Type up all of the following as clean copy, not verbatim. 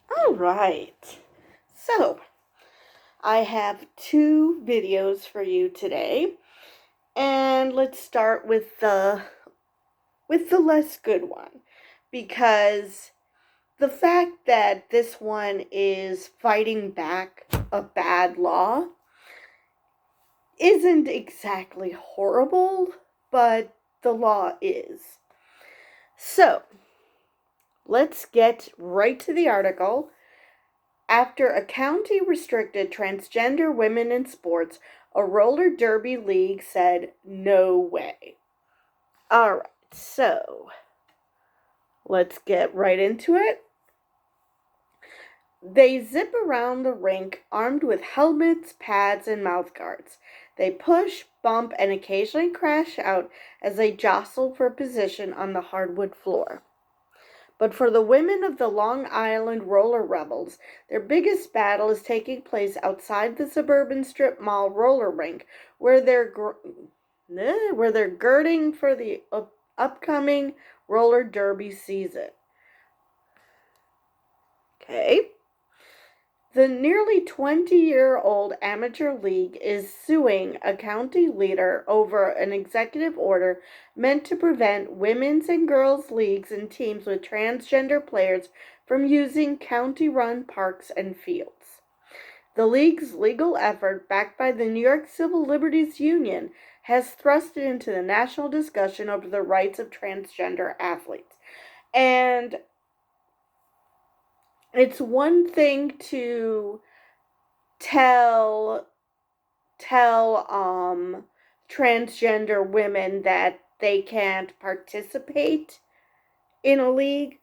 All right. So, I have two videos for you today, and let's start with the less good one because the fact that this one is fighting back a bad law isn't exactly horrible, but the law is. So, let's get right to the article. After a county restricted transgender women in sports, a roller derby league said, no way. Alright, so let's get right into it. They zip around the rink armed with helmets, pads, and mouthguards. They push, bump, and occasionally crash out as they jostle for position on the hardwood floor. But for the women of the Long Island Roller Rebels, their biggest battle is taking place outside the suburban strip mall roller rink, where they're girding for the upcoming roller derby season. Okay. The nearly 20-year-old amateur league is suing a county leader over an executive order meant to prevent women's and girls' leagues and teams with transgender players from using county-run parks and fields. The league's legal effort, backed by the New York Civil Liberties Union, has thrust it into the national discussion over the rights of transgender athletes. And it's one thing to tell transgender women that they can't participate in a league,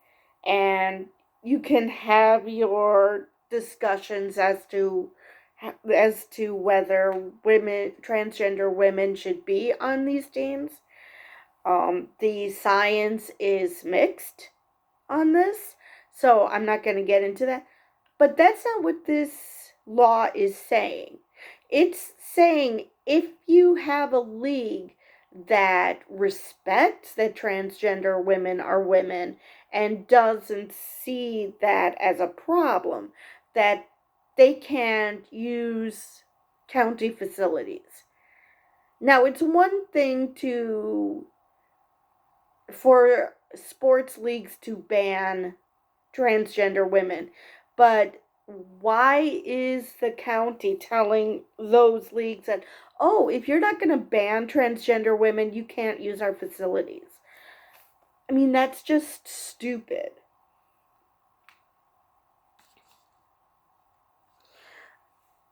and you can have your discussions as to whether transgender women should be on these teams. The science is mixed on this, so I'm not going to get into that. But that's not what this law is saying. It's saying if you have a league that respects that transgender women are women and doesn't see that as a problem, that they can't use county facilities. Now, it's one thing for sports leagues to ban transgender women, but why is the county telling those leagues that, oh, if you're not going to ban transgender women, you can't use our facilities? I mean, that's just stupid.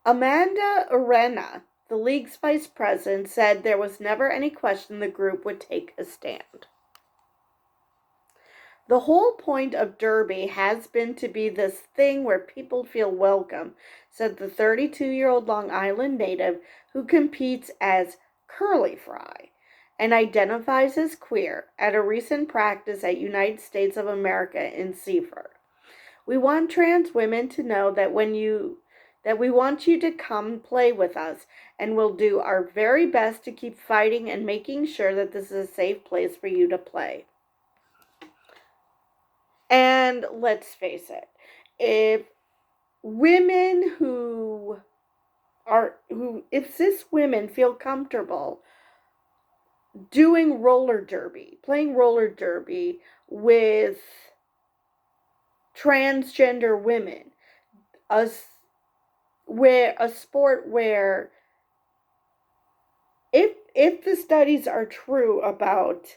Amanda Arena, the league's vice president, said there was never any question the group would take a stand. The whole point of Derby has been to be this thing where people feel welcome, said the 32-year-old Long Island native who competes as Curly Fry and identifies as queer at a recent practice at United States of America in Seaford. We want trans women to know that we want you to come play with us, and we'll do our very best to keep fighting and making sure that this is a safe place for you to play. And let's face it, if if cis women feel comfortable doing roller derby, playing roller derby with transgender women, a sport where if the studies are true about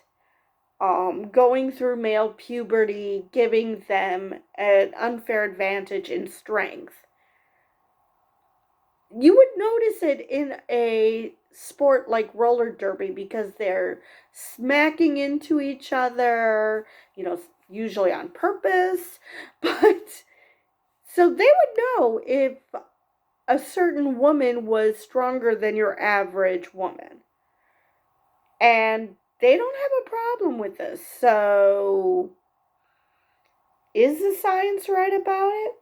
going through male puberty, giving them an unfair advantage in strength, you would notice it in a sport like roller derby because they're smacking into each other, usually on purpose. But so they would know if a certain woman was stronger than your average woman. And they don't have a problem with this. So, is the science right about it?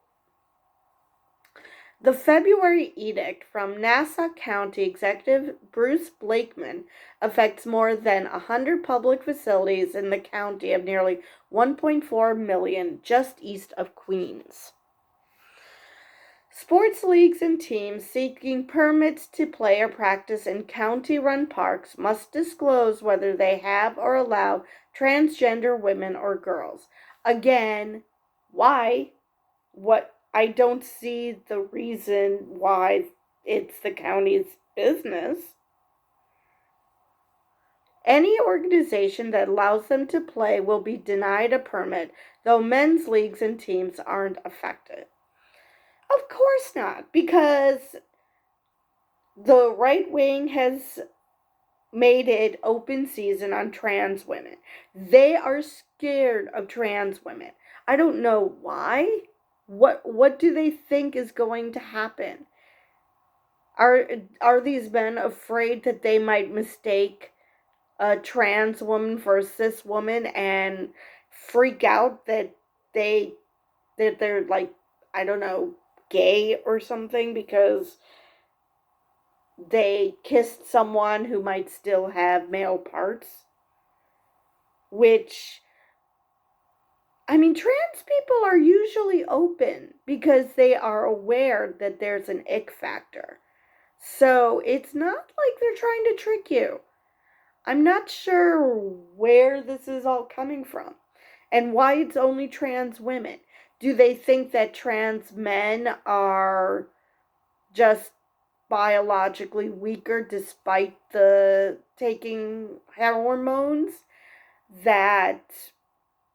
The February edict from Nassau County Executive Bruce Blakeman affects more than 100 public facilities in the county of nearly 1.4 million just east of Queens. Sports leagues and teams seeking permits to play or practice in county-run parks must disclose whether they have or allow transgender women or girls. Again, why? What? I don't see the reason why it's the county's business. Any organization that allows them to play will be denied a permit, though men's leagues and teams aren't affected. Of course not, because the right wing has made it open season on trans women. They are scared of trans women. I don't know why. What do they think is going to happen? Are these men afraid that they might mistake a trans woman for a cis woman and freak out they that they're like, I don't know, gay or something because they kissed someone who might still have male parts? Which, I mean, trans people are usually open because they are aware that there's an ick factor. So it's not like they're trying to trick you. I'm not sure where this is all coming from and why it's only trans women. Do they think that trans men are just biologically weaker despite the taking hormones, that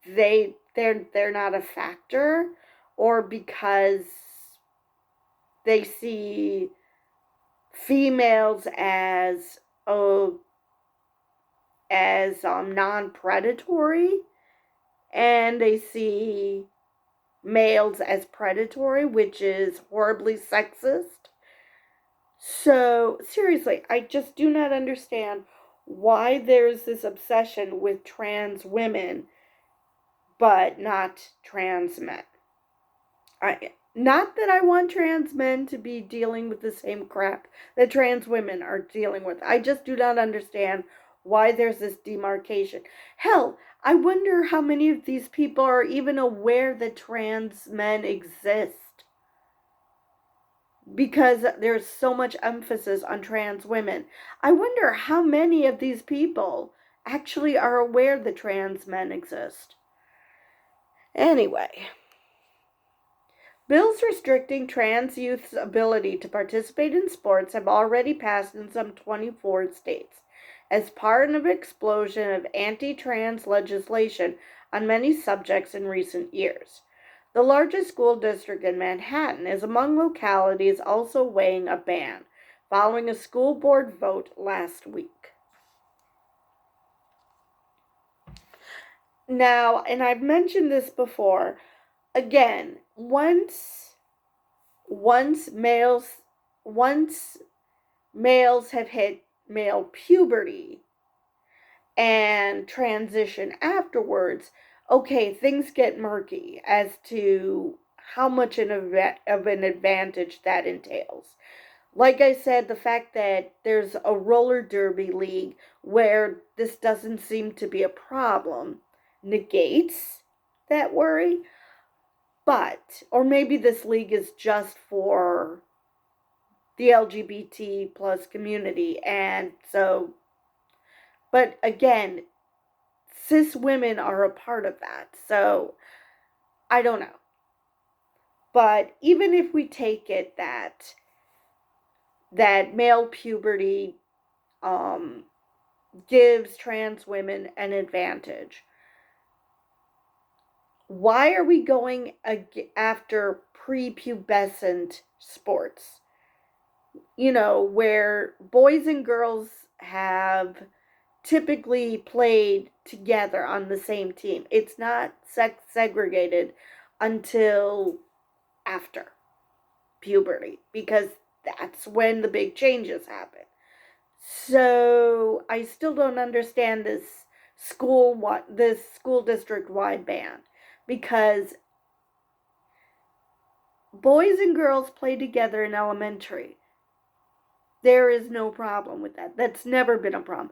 they're not a factor, or because they see females as non-predatory and they see males as predatory, which is horribly sexist. So, seriously, I just do not understand why there's this obsession with trans women but not trans men. Not that I want trans men to be dealing with the same crap that trans women are dealing with. I just do not understand why there's this demarcation. Hell, I wonder how many of these people are even aware that trans men exist, because there's so much emphasis on trans women. I wonder how many of these people actually are aware that trans men exist. Anyway, bills restricting trans youth's ability to participate in sports have already passed in some 24 states as part of an explosion of anti-trans legislation on many subjects in recent years. The largest school district in Manhattan is among localities also weighing a ban, following a school board vote last week. Now, and I've mentioned this before, again, once males have hit male puberty and transition afterwards, okay, things get murky as to how much of an advantage that entails. Like I said, the fact that there's a roller derby league where this doesn't seem to be a problem negates that worry. But, or maybe this league is just for the LGBT plus community, and so, but again, cis women are a part of that, so I don't know. But even if we take it that male puberty gives trans women an advantage, why are we going after prepubescent sports? You know, where boys and girls have typically played together on the same team. It's not sex segregated until after puberty, because that's when the big changes happen. So I still don't understand this school district wide ban, because boys and girls play together in elementary. There is no problem with that. That's never been a problem.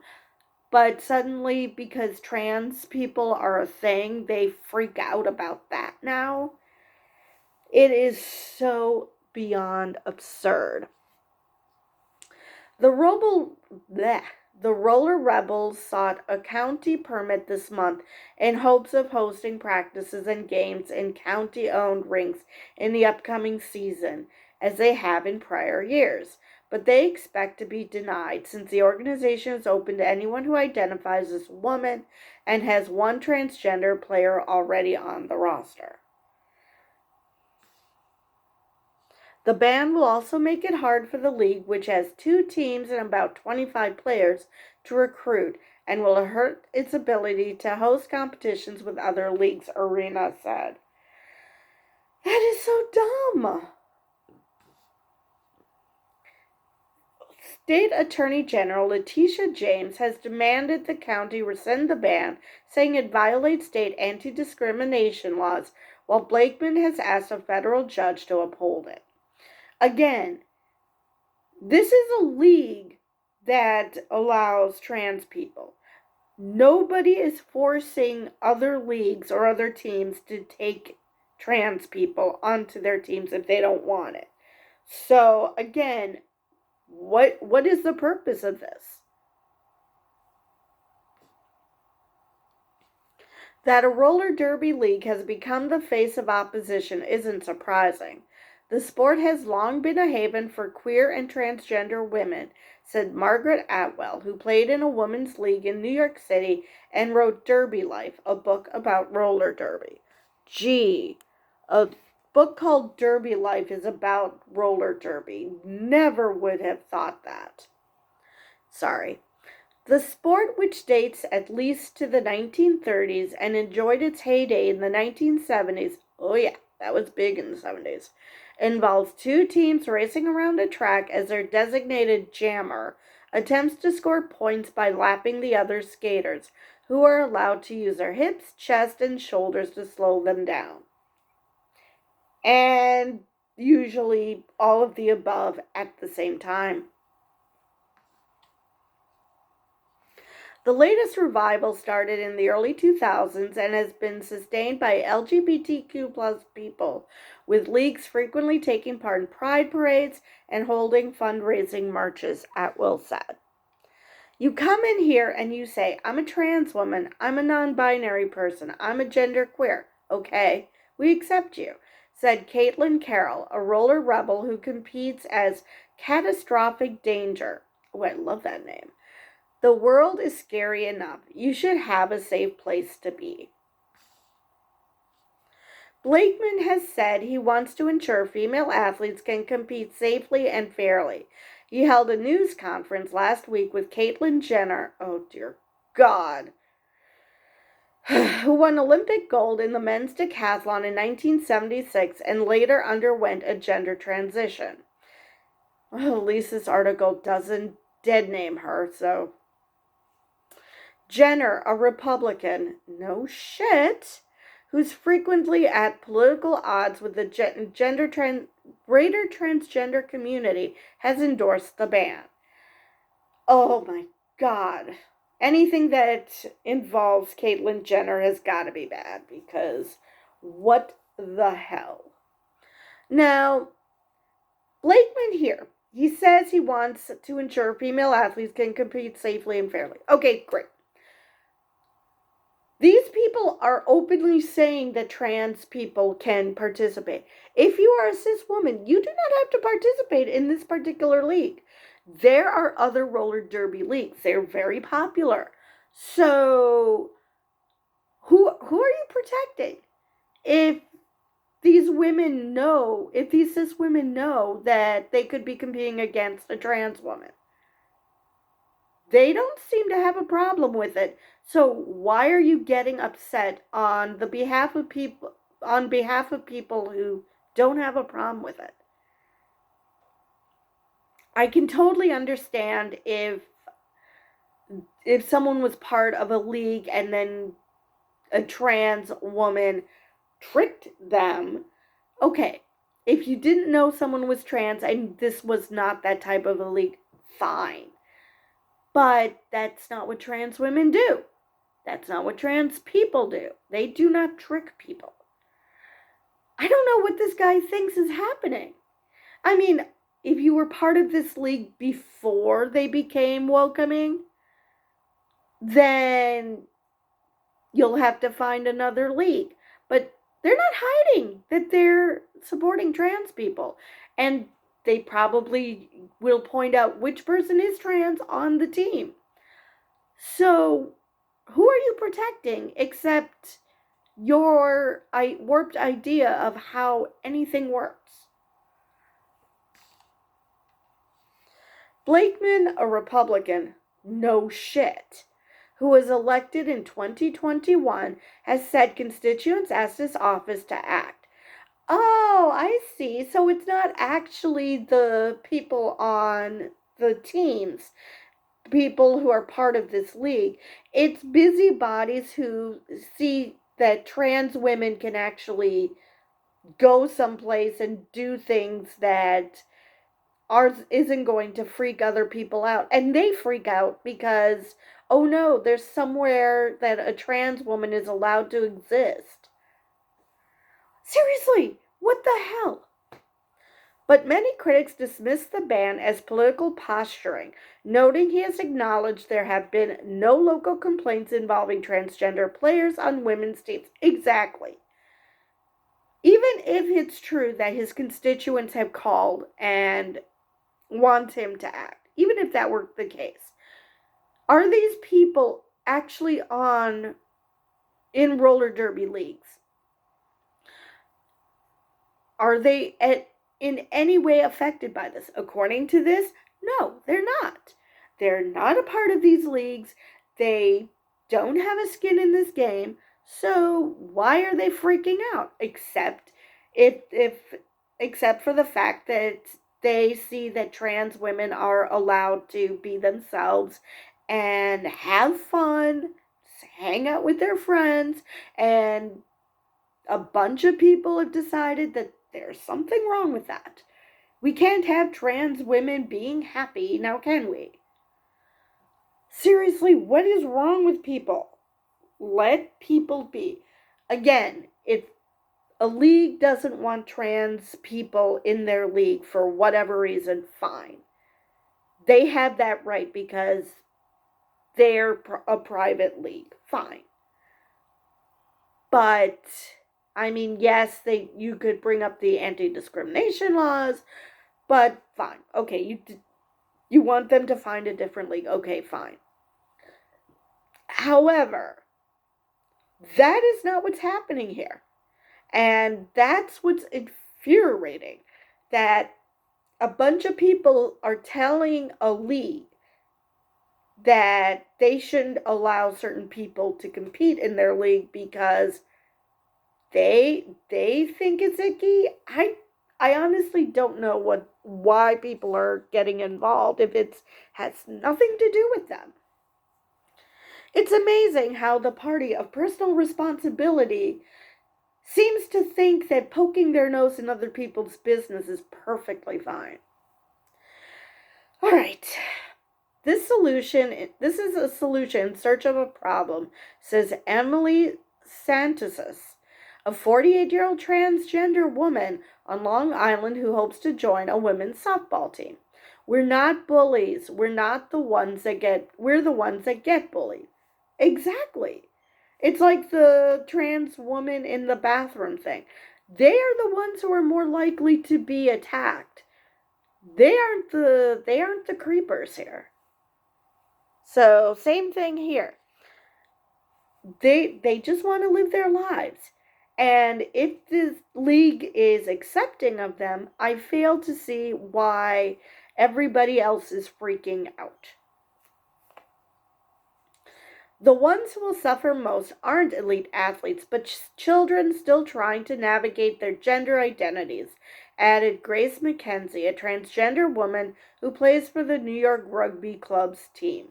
But suddenly, because trans people are a thing, they freak out about that now. It is so beyond absurd. The Roller Rebels sought a county permit this month in hopes of hosting practices and games in county-owned rinks in the upcoming season, as they have in prior years. But they expect to be denied since the organization is open to anyone who identifies as a woman and has one transgender player already on the roster. The ban will also make it hard for the league, which has 2 teams and about 25 players, to recruit, and will hurt its ability to host competitions with other leagues, Arena said. That is so dumb. State Attorney General Letitia James has demanded the county rescind the ban, saying it violates state anti-discrimination laws, while Blakeman has asked a federal judge to uphold it. Again, this is a league that allows trans people. Nobody is forcing other leagues or other teams to take trans people onto their teams if they don't want it. So, again, what is the purpose of this? That a roller derby league has become the face of opposition isn't surprising. The sport has long been a haven for queer and transgender women, said Margaret Atwell, who played in a women's league in New York City and wrote Derby Life, a book about roller derby. Gee, a book called Derby Life is about roller derby. Never would have thought that. Sorry. The sport, which dates at least to the 1930s and enjoyed its heyday in the 1970s, oh yeah, that was big in the 70s, involves 2 teams racing around a track as their designated jammer attempts to score points by lapping the other skaters, who are allowed to use their hips, chest, and shoulders to slow them down. And usually all of the above at the same time. The latest revival started in the early 2000s and has been sustained by LGBTQ+ people, with leagues frequently taking part in pride parades and holding fundraising marches, Atwell said. You come in here and you say, I'm a trans woman, I'm a non-binary person, I'm a genderqueer. Okay, we accept you, said Caitlin Carroll, a roller rebel who competes as Catastrophic Danger. Oh, I love that name. The world is scary enough. You should have a safe place to be. Blakeman has said he wants to ensure female athletes can compete safely and fairly. He held a news conference last week with Caitlyn Jenner, oh dear God, who won Olympic gold in the men's decathlon in 1976 and later underwent a gender transition. Well, at least this article doesn't dead name her, so... Jenner, a Republican, no shit, who's frequently at political odds with the greater transgender community, has endorsed the ban. Oh my God. Anything that involves Caitlyn Jenner has got to be bad, because what the hell? Now, Blakeman here, he says he wants to ensure female athletes can compete safely and fairly. Okay, great. These people are openly saying that trans people can participate. If you are a cis woman, you do not have to participate in this particular league. There are other roller derby leagues. They're very popular. So, who are you protecting? If these cis women know that they could be competing against a trans woman, they don't seem to have a problem with it. So why are you getting upset on behalf of people who don't have a problem with it? I can totally understand if someone was part of a league and then a trans woman tricked them. Okay, if you didn't know someone was trans and this was not that type of a league, fine. But that's not what trans women do. That's not what trans people do. They do not trick people. I don't know what this guy thinks is happening. I mean, if you were part of this league before they became welcoming, then you'll have to find another league. But they're not hiding that they're supporting trans people. And they probably will point out which person is trans on the team. So, who are you protecting except your warped idea of how anything works? Blakeman, a Republican, no shit, who was elected in 2021, has said constituents asked his office to act. Oh, I see. So it's not actually the people on the teams, people who are part of this league. It's busybodies who see that trans women can actually go someplace and do things that ours isn't going to freak other people out. And they freak out because, oh no, there's somewhere that a trans woman is allowed to exist. Seriously, what the hell? But many critics dismiss the ban as political posturing, noting he has acknowledged there have been no local complaints involving transgender players on women's teams. Exactly. Even if it's true that his constituents have called and want him to act, even if that were the case, are these people actually in roller derby leagues? Are they in any way affected by this? According to this, no, they're not. They're not a part of these leagues. They don't have a skin in this game. So why are they freaking out? Except except for the fact that they see that trans women are allowed to be themselves and have fun, hang out with their friends, and a bunch of people have decided that there's something wrong with that. We can't have trans women being happy, now can we? Seriously, what is wrong with people? Let people be. Again, if a league doesn't want trans people in their league for whatever reason, fine. They have that right because they're a private league. Fine. But I mean, yes, you could bring up the anti-discrimination laws, but fine. Okay, you want them to find a different league. Okay, fine. However, that is not what's happening here. And that's what's infuriating, that a bunch of people are telling a league that they shouldn't allow certain people to compete in their league because they think it's icky. I honestly don't know why people are getting involved if it has nothing to do with them. It's amazing how the party of personal responsibility seems to think that poking their nose in other people's business is perfectly fine. All right. This is a solution in search of a problem, says Emily Santos, a 48-year-old transgender woman on Long Island who hopes to join a women's softball team. We're not bullies. We're the ones that get bullied. Exactly. It's like the trans woman in the bathroom thing. They are the ones who are more likely to be attacked. They aren't the creepers here. So, same thing here. They just want to live their lives. And if this league is accepting of them, I fail to see why everybody else is freaking out. The ones who will suffer most aren't elite athletes, but children still trying to navigate their gender identities, added Grace McKenzie, a transgender woman who plays for the New York Rugby Club's team.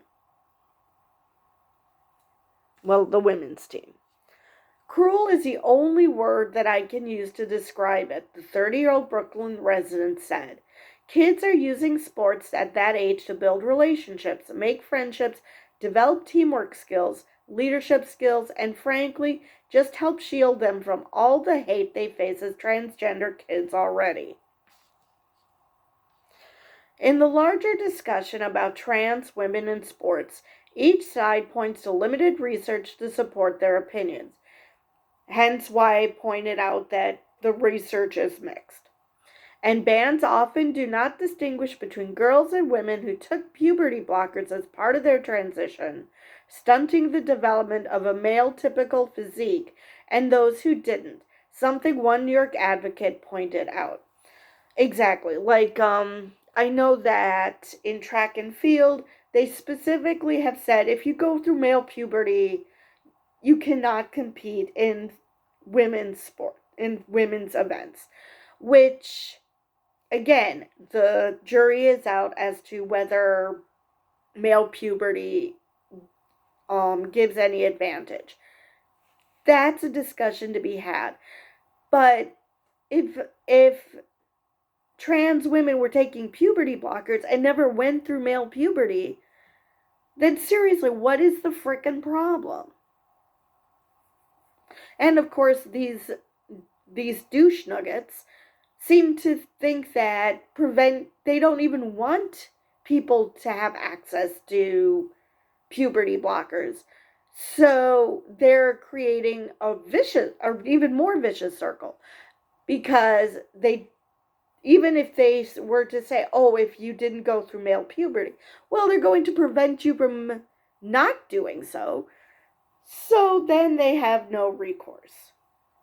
Well, the women's team. Cruel is the only word that I can use to describe it, the 30-year-old Brooklyn resident said. Kids are using sports at that age to build relationships, make friendships, develop teamwork skills, leadership skills, and frankly, just help shield them from all the hate they face as transgender kids already. In the larger discussion about trans women in sports, each side points to limited research to support their opinions. Hence why I pointed out that the research is mixed. And bans often do not distinguish between girls and women who took puberty blockers as part of their transition, stunting the development of a male typical physique, and those who didn't, something one New York advocate pointed out. Exactly. I know that in track and field, they specifically have said if you go through male puberty, you cannot compete in women's sport, in women's events, which, again, the jury is out as to whether male puberty gives any advantage. That's a discussion to be had. But if trans women were taking puberty blockers and never went through male puberty, then seriously, what is the frickin' problem? And of course, these douche nuggets seem to think that they don't even want people to have access to puberty blockers. So they're creating a vicious, or even more vicious circle, because even if they were to say, oh, if you didn't go through male puberty, well, they're going to prevent you from not doing so. So then they have no recourse.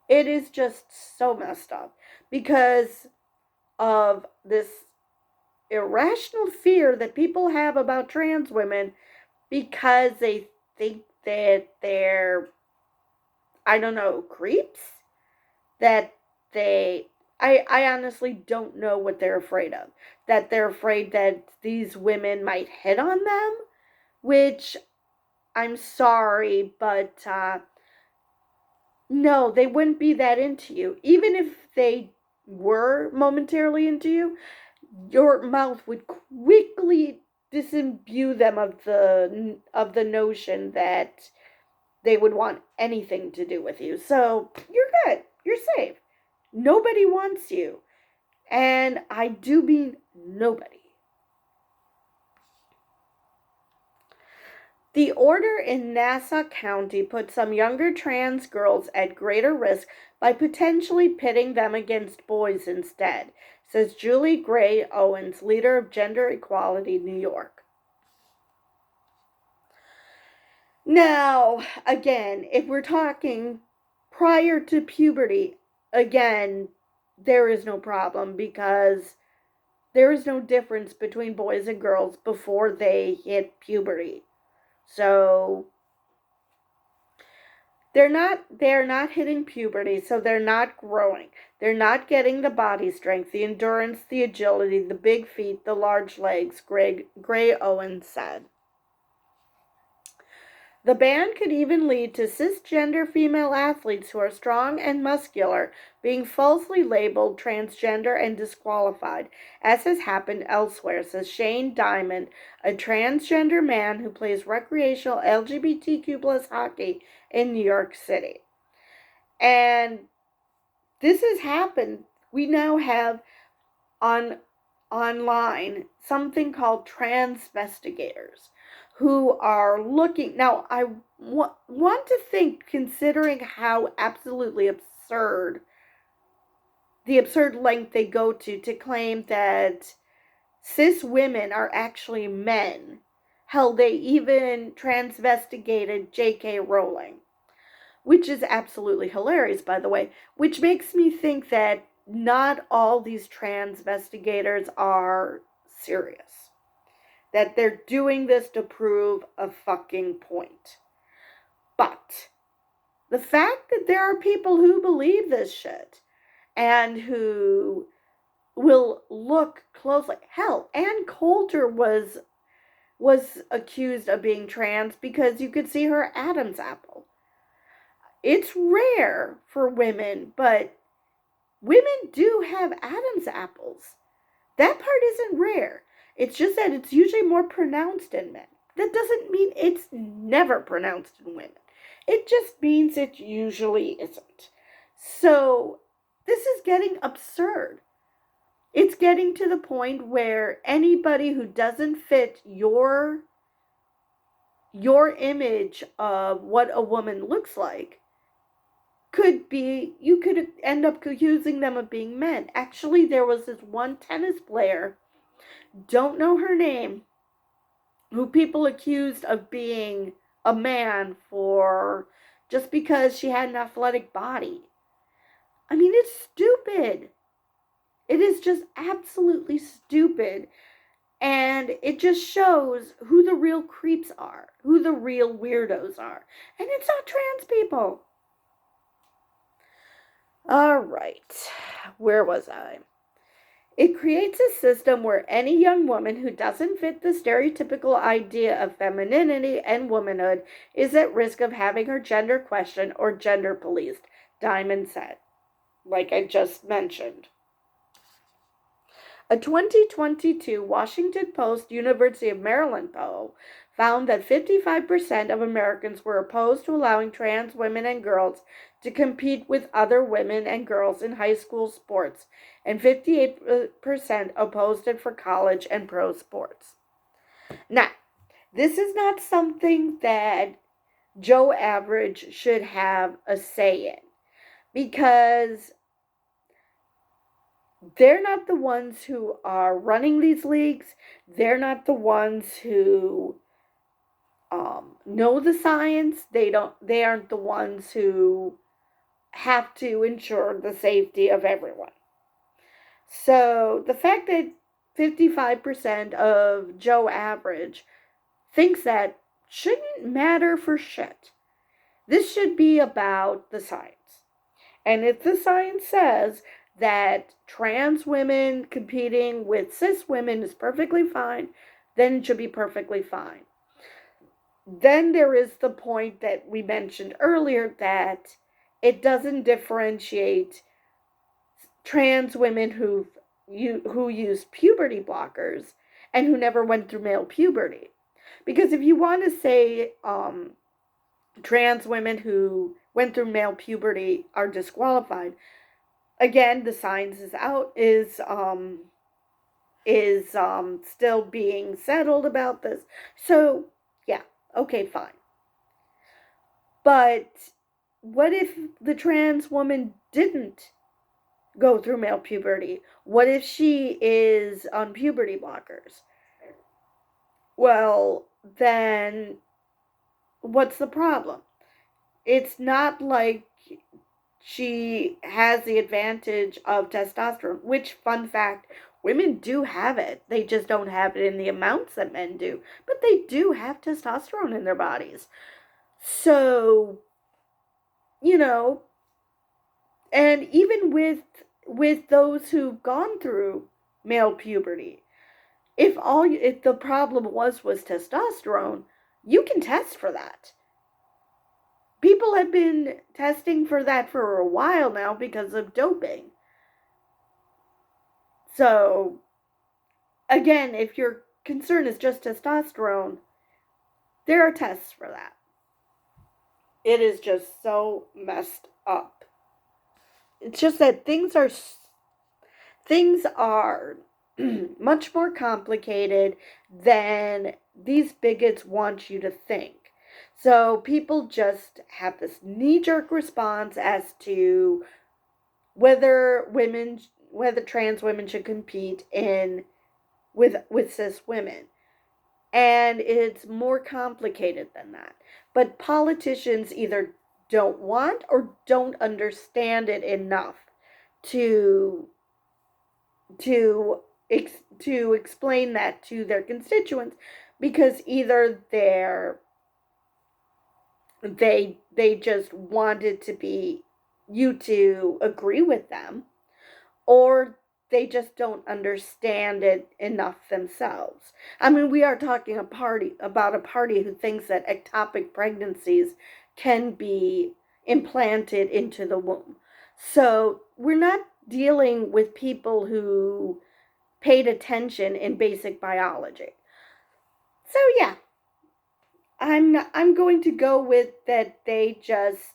It is just so messed up because of this irrational fear that people have about trans women because they think that they're, I don't know, creeps? That I honestly don't know what they're afraid of. That they're afraid that these women might hit on them, which I'm sorry, but no, they wouldn't be that into you. Even if they were momentarily into you, your mouth would quickly disimbue them of the notion that they would want anything to do with you. So you're good. You're safe. Nobody wants you. And I do mean nobody. The order in Nassau County put some younger trans girls at greater risk by potentially pitting them against boys instead, says Julie Gray Owens, leader of Gender Equality New York. Now, again, if we're talking prior to puberty, again, there is no problem because there is no difference between boys and girls before they hit puberty. So they're not hitting puberty, so they're not growing. They're not getting the body strength, the endurance, the agility, the big feet, the large legs, Gray Owens said. The ban could even lead to cisgender female athletes who are strong and muscular being falsely labeled transgender and disqualified, as has happened elsewhere, says Shane Diamond, a transgender man who plays recreational LGBTQ+ hockey in New York City. And this has happened. We now have online something called transvestigators who are looking. Now, I want to think, considering how absolutely absurd, the absurd length they go to claim that cis women are actually men. Hell, they even transvestigated J.K. Rowling, which is absolutely hilarious, by the way, which makes me think that not all these transvestigators are serious. That they're doing this to prove a fucking point. But the fact that there are people who believe this shit and who will look closely. Hell, Ann Coulter was accused of being trans because you could see her Adam's apple. It's rare for women, but women do have Adam's apples. That part isn't rare. It's just that it's usually more pronounced in men. That doesn't mean it's never pronounced in women. It just means it usually isn't. So, this is getting absurd. It's getting to the point where anybody who doesn't fit your image of what a woman looks like you could end up accusing them of being men. Actually, there was this one tennis player, don't know her name, who people accused of being a man for just because she had an athletic body. I mean, it's stupid. It is just absolutely stupid. And it just shows who the real creeps are, who the real weirdos are. And it's not trans people. All right. Where was I? It creates a system where any young woman who doesn't fit the stereotypical idea of femininity and womanhood is at risk of having her gender questioned or gender policed, Diamond said, like I just mentioned. A 2022 Washington Post University of Maryland poll found that 55% of Americans were opposed to allowing trans women and girls to compete with other women and girls in high school sports, and 58% opposed it for college and pro sports. Now, this is not something that Joe Average should have a say in, because they're not the ones who are running these leagues. They're not the ones who know the science. They aren't the ones who have to ensure the safety of everyone. So the fact that 55% of Joe Average thinks that shouldn't matter for shit. This should be about the science. And if the science says that trans women competing with cis women is perfectly fine, then it should be perfectly fine. Then there is the point that we mentioned earlier, that it doesn't differentiate trans women who use puberty blockers and who never went through male puberty. Because if you want to say trans women who went through male puberty are disqualified, again, the science is still being settled about this. So yeah, okay, fine. But what if the trans woman didn't go through male puberty? What if she is on puberty blockers? Well, then what's the problem? It's not like she has the advantage of testosterone, which, fun fact, women do have it. They just don't have it in the amounts that men do. But they do have testosterone in their bodies. So, you know, and even with those who've gone through male puberty, if the problem was testosterone, you can test for that. People have been testing for that for a while now because of doping. So, again, if your concern is just testosterone, there are tests for that. It is just so messed up. It's just that things are much more complicated than these bigots want you to think. So people just have this knee-jerk response as to whether trans women should compete with cis women. And it's more complicated than that. But politicians either don't want or don't understand it enough to explain that to their constituents, because either they just wanted to be you to agree with them, or they just don't understand it enough themselves. I mean, we are talking about a party who thinks that ectopic pregnancies can be implanted into the womb. So we're not dealing with people who paid attention in basic biology. So yeah, I'm going to go with that they just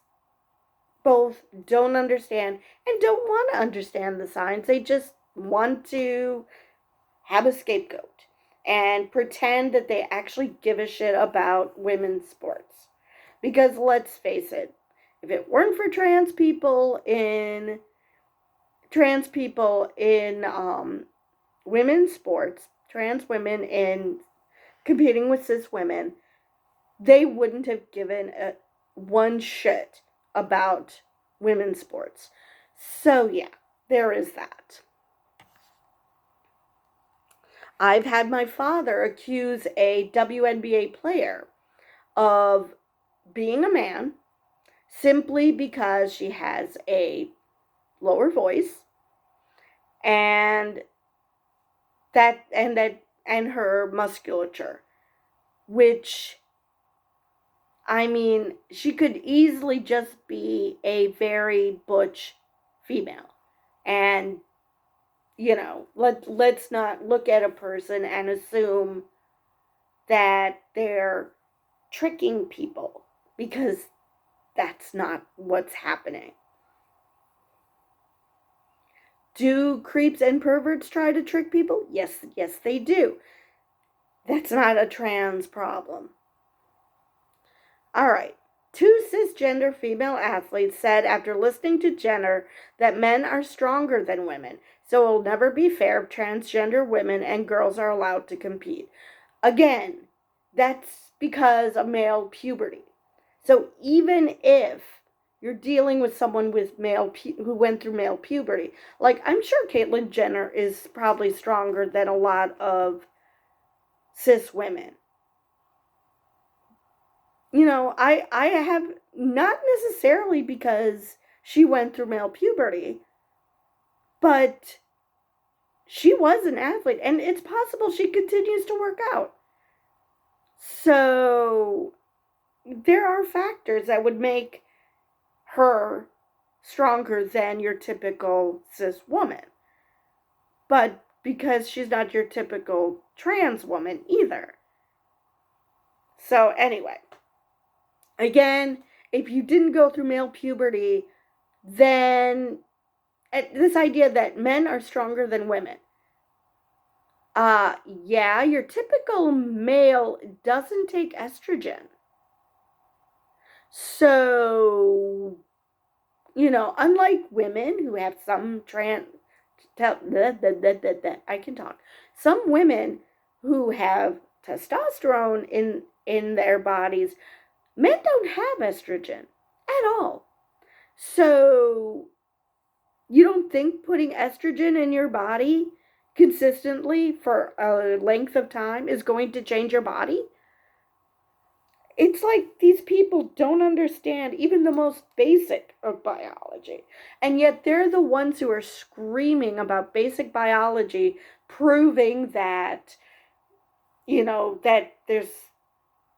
both don't understand and don't want to understand the science. They just want to have a scapegoat and pretend that they actually give a shit about women's sports. Because let's face it, if it weren't for trans people in women's sports, trans women in competing with cis women, they wouldn't have given one shit about women's sports. So yeah, there is that. I've had my father accuse a WNBA player of being a man simply because she has a lower voice and and her musculature, which, I mean, she could easily just be a very butch female. And, let's not look at a person and assume that they're tricking people, because that's not what's happening. Do creeps and perverts try to trick people? Yes, they do. That's not a trans problem. All right. 2 cisgender female athletes said after listening to Jenner that men are stronger than women, so it will never be fair if transgender women and girls are allowed to compete. Again, that's because of male puberty. So even if you're dealing with someone with who went through male puberty, like, I'm sure Caitlyn Jenner is probably stronger than a lot of cis women. I have, not necessarily because she went through male puberty, but she was an athlete, and it's possible she continues to work out. So there are factors that would make her stronger than your typical cis woman. But because she's not your typical trans woman either. So anyway, again, if you didn't go through male puberty, then this idea that men are stronger than women. Yeah, your typical male doesn't take estrogen. So, unlike women who have some I can talk. Some women who have testosterone in their bodies, men don't have estrogen at all. So, you don't think putting estrogen in your body consistently for a length of time is going to change your body? It's like these people don't understand even the most basic of biology. And yet they're the ones who are screaming about basic biology, proving that, that there's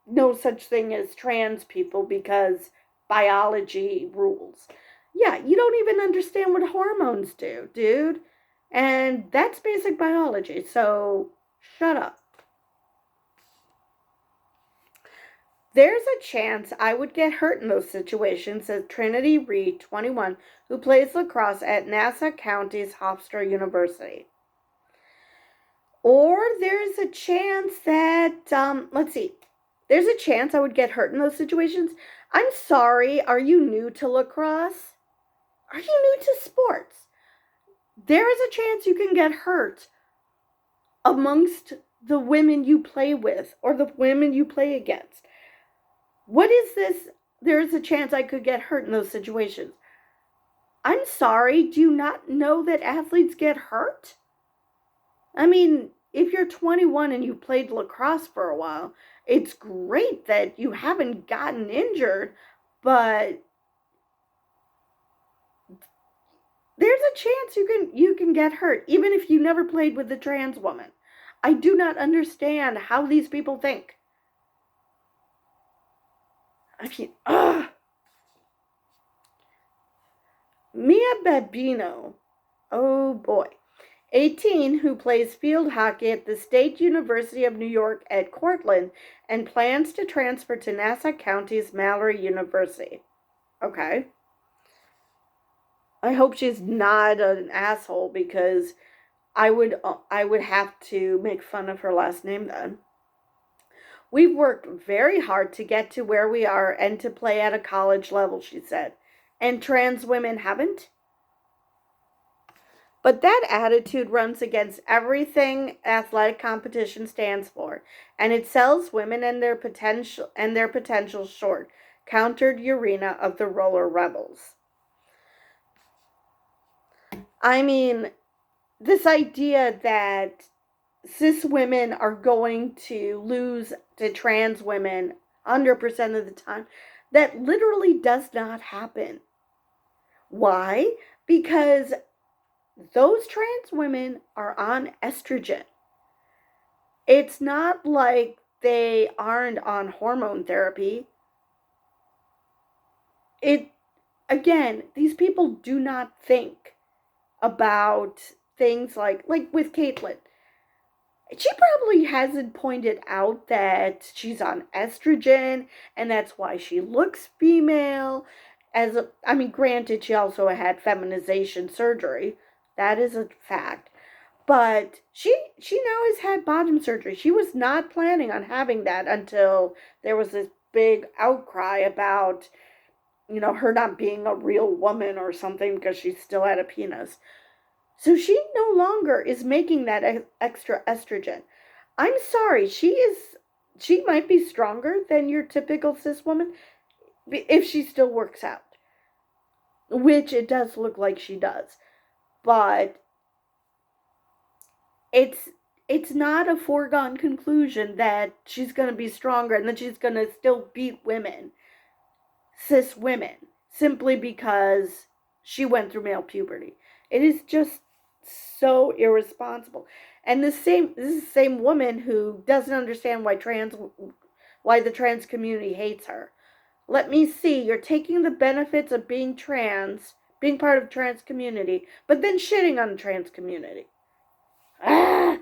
no such thing as trans people because biology rules. Yeah, you don't even understand what hormones do, dude. And that's basic biology, so shut up. There's a chance I would get hurt in those situations, says Trinity Reed, 21, who plays lacrosse at Nassau County's Hofstra University. Or there's a chance that, there's a chance I would get hurt in those situations. I'm sorry, are you new to lacrosse? Are you new to sports? There is a chance you can get hurt amongst the women you play with or the women you play against. What is this? There's a chance I could get hurt in those situations. I'm sorry, do you not know that athletes get hurt? I mean, if you're 21 and you've played lacrosse for a while, it's great that you haven't gotten injured, but there's a chance you can get hurt, even if you never played with a trans woman. I do not understand how these people think. I mean, Mia Babino, oh boy, 18, who plays field hockey at the State University of New York at Cortland and plans to transfer to Nassau County's Mallory University. Okay. I hope she's not an asshole, because I would have to make fun of her last name then. We've worked very hard to get to where we are and to play at a college level, she said. And trans women haven't? But that attitude runs against everything athletic competition stands for, and it sells women and their potential short, countered Urena of the Roller Rebels. I mean, this idea that cis women are going to lose to trans women 100% of the time, that literally does not happen. Why? Because those trans women are on estrogen. It's not like they aren't on hormone therapy. It again, these people do not think about things like with Caitlyn. She probably hasn't pointed out that she's on estrogen and that's why she looks female. I mean, granted, she also had feminization surgery. That is a fact. But she now has had bottom surgery. She was not planning on having that until there was this big outcry about, her not being a real woman or something because she still had a penis. So she no longer is making that extra estrogen. I'm sorry, she might be stronger than your typical cis woman if she still works out, which it does look like she does. But it's not a foregone conclusion that she's going to be stronger and that she's going to still beat women, cis women, simply because she went through male puberty. It is just so irresponsible. And this is the same woman who doesn't understand why the trans community hates her. Let me see, you're taking the benefits of being trans, being part of the trans community, but then shitting on the trans community. Ah!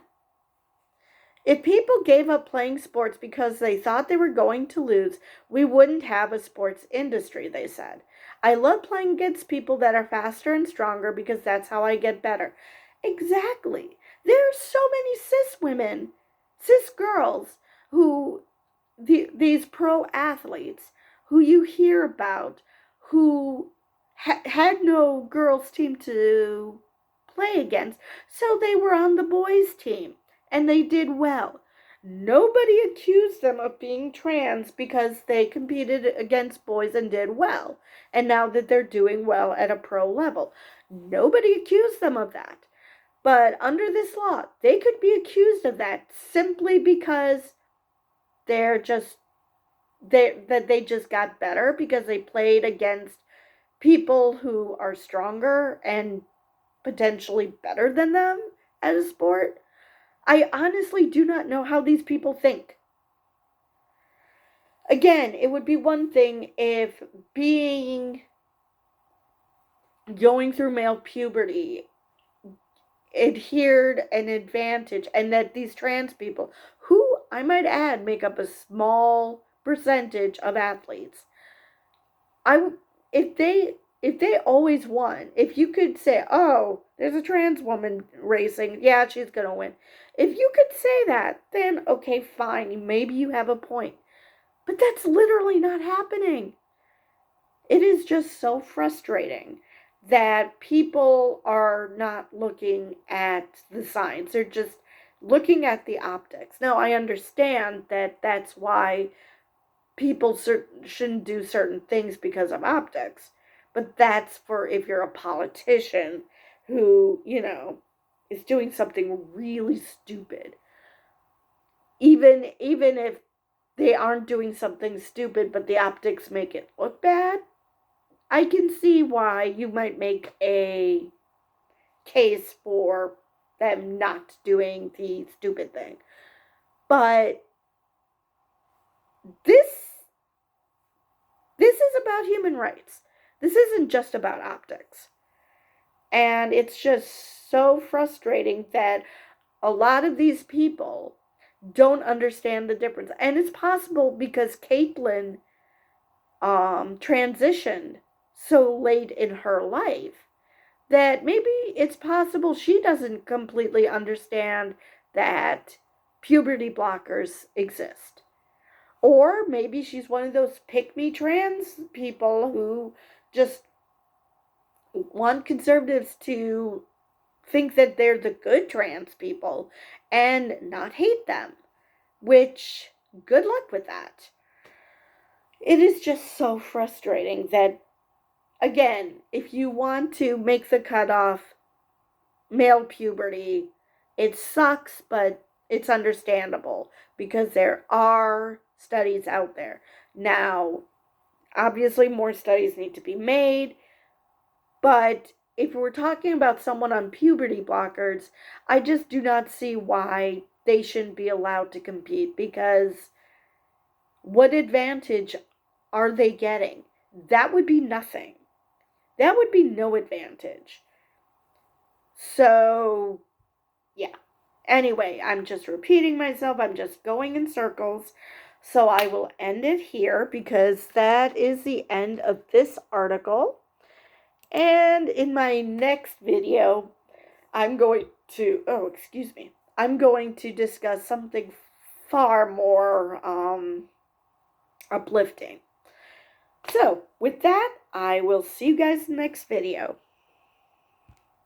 If people gave up playing sports because they thought they were going to lose, we wouldn't have a sports industry, they said. I love playing against people that are faster and stronger because that's how I get better. Exactly. There are so many cis women, cis girls, these pro athletes, who you hear about, who had no girls' team to play against, so they were on the boys' team and they did well. Nobody accused them of being trans because they competed against boys and did well. And now that they're doing well at a pro level, nobody accused them of that. But under this law, they could be accused of that simply because they just got better because they played against people who are stronger and potentially better than them at a sport. I honestly do not know how these people think. Again, it would be one thing if going through male puberty adhered an advantage, and that these trans people, who I might add make up a small percentage of athletes, if they always won, if you could say, oh, there's a trans woman racing, yeah, she's gonna win. If you could say that, then okay, fine, maybe you have a point. But that's literally not happening. It is just so frustrating that people are not looking at the science. They're just looking at the optics. Now, I understand that that's why people shouldn't do certain things because of optics. But that's for if you're a politician who, is doing something really stupid. Even if they aren't doing something stupid, but the optics make it look bad, I can see why you might make a case for them not doing the stupid thing. But this is about human rights. This isn't just about optics. And it's just so frustrating that a lot of these people don't understand the difference. And it's possible because Caitlyn transitioned so late in her life that maybe it's possible she doesn't completely understand that puberty blockers exist. Or maybe she's one of those pick-me trans people who just want conservatives to think that they're the good trans people and not hate them, which, good luck with that. It is just so frustrating that, again, if you want to make the cutoff male puberty, it sucks, but it's understandable because there are studies out there. Now, obviously, more studies need to be made, but if we're talking about someone on puberty blockers, I just do not see why they shouldn't be allowed to compete, because what advantage are they getting? That would be nothing. That would be no advantage. So, yeah. Anyway, I'm just repeating myself. I'm just going in circles. So I will end it here because that is the end of this article. And in my next video, I'm going to, I'm going to discuss something far more uplifting. So, with that, I will see you guys in the next video.